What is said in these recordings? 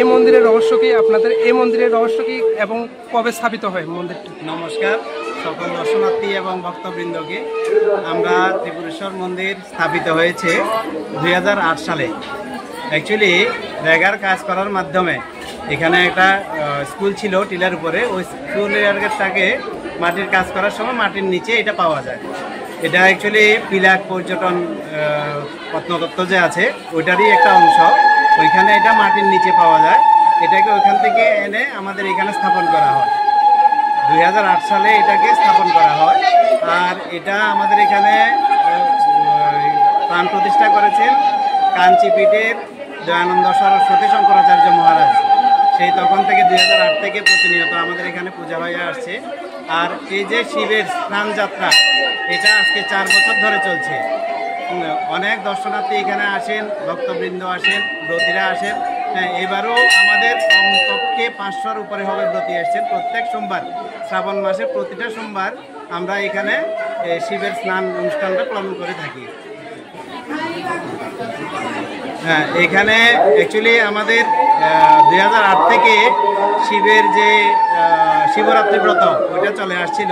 এই মন্দিরের রহস্য কি, আপনাদের এই মন্দিরের রহস্য কি এবং কবে স্থাপিত হয় মন্দিরটি? নমস্কার সকল দর্শনার্থী এবং ভক্তবৃন্দকে। আমরা ত্রিপুরেশ্বর মন্দির স্থাপিত হয়েছে 2008 সালে। অ্যাকচুয়ালি রেগার কাজ করার মাধ্যমে এখানে একটা স্কুল ছিল টিলার উপরে, ওই স্কুলেরটাকে মাটির কাজ করার সময় মাটির নিচে এটা পাওয়া যায়। এটা অ্যাকচুয়ালি পিলাক পর্যটন প্রত্নতত্ত্ব যে আছে ওইটারই একটা অংশ। ওইখানে এটা মাটির নিচে পাওয়া যায়, এটাকে ওইখান থেকে এনে আমাদের এখানে স্থাপন করা হয়। 2008 সালে এটাকে স্থাপন করা হয়। আর এটা আমাদের এখানে প্রাণ প্রতিষ্ঠা করেছেন কাঞ্চিপীঠের দয়ানন্দ সরস্বতী শঙ্করাচার্য মহারাজ। সেই তখন থেকে 2008 থেকে প্রতিনিয়ত আমাদের এখানে পূজা হয়ে আসছে। আর এই যে শিবের স্নান যাত্রা, এটা আজকে 4 বছর ধরে চলছে। অনেক দর্শনার্থী এখানে আসেন, ভক্তবৃন্দ আসেন, ব্রতীরা আসেন। হ্যাঁ, এবারও আমাদের কমপক্ষে 500-র উপরে হবে ব্রতী আসছেন। প্রত্যেক সোমবার, শ্রাবণ মাসে প্রতিটা সোমবার আমরা এখানে শিবের স্নান অনুষ্ঠানটা পালন করে থাকি। হ্যাঁ, এখানে অ্যাকচুয়ালি আমাদের 2008 থেকে শিবের যে শিবরাত্রি ব্রত ওইটা চলে আসছিল,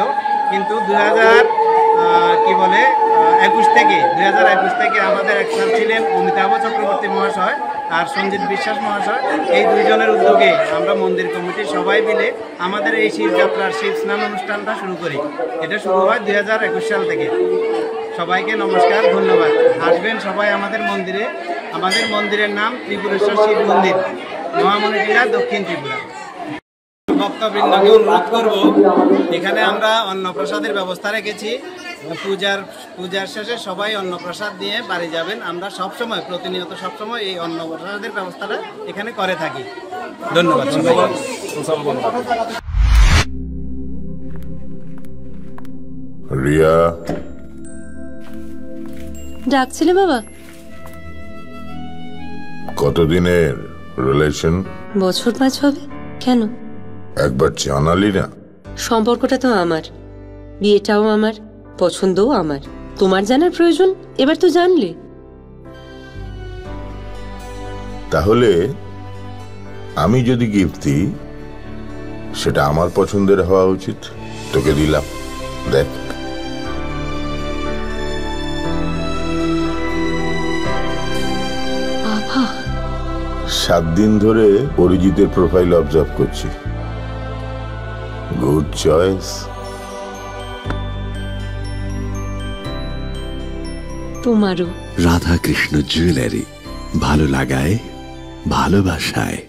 কিন্তু 2021 থেকে আমাদের এক স্যার ছিলেন অমিতাভ চক্রবর্তী মহাশয় আর সঞ্জিত বিশ্বাস মহাশয়। এই দুইজনের উদ্যোগে আমরা মন্দির কমিটির সবাই মিলে আমাদের এই শিবযাত্রার শিব স্নান অনুষ্ঠানটা শুরু করি। এটা শুরু হয় 2021 সাল থেকে। সবাইকে নমস্কার, ধন্যবাদ। আসবেন সবাই আমাদের মন্দিরে। আমাদের মন্দিরের নাম ত্রিপুরেশ্বর শিব মন্দির, মহামণি টিলা, দক্ষিণ ত্রিপুরা। ভক্তবৃন্দকে অনুরোধ করব, এখানে আমরা অন্নপ্রসাদের ব্যবস্থা রেখেছি। পূজার শেষে সবাই অন্নপ্রসাদ দিয়ে বাড়ি যাবেন। আমরা সবসময় প্রতিনিয়ত সবসময় এই অন্নপ্রসাদের ব্যবস্থাটা এখানে করে থাকি। ধন্যবাদ সবাই। রিয়া ডাকছিলে বাবা? কতদিনের রিলেশন? বছর 5 হবে। কেন? একবার জানালি না? সম্পর্কটা তো আমার, বিয়েটাও আমার, পছন্দও আমার। তোমার জানার প্রয়োজন, এবার তো জানলে। তাহলে আমি যদি গিফট দিই সেটা আমার পছন্দের হওয়া উচিত। তোকে দিলাম, দেখ। বাবা, 7 দিন ধরে অরিজিতের প্রোফাইল অবজার্ভ করছি। Good choice. তোমারও। রাধাকৃষ্ণ জুয়েলারি, ভালো লাগায় ভালোবাসায়।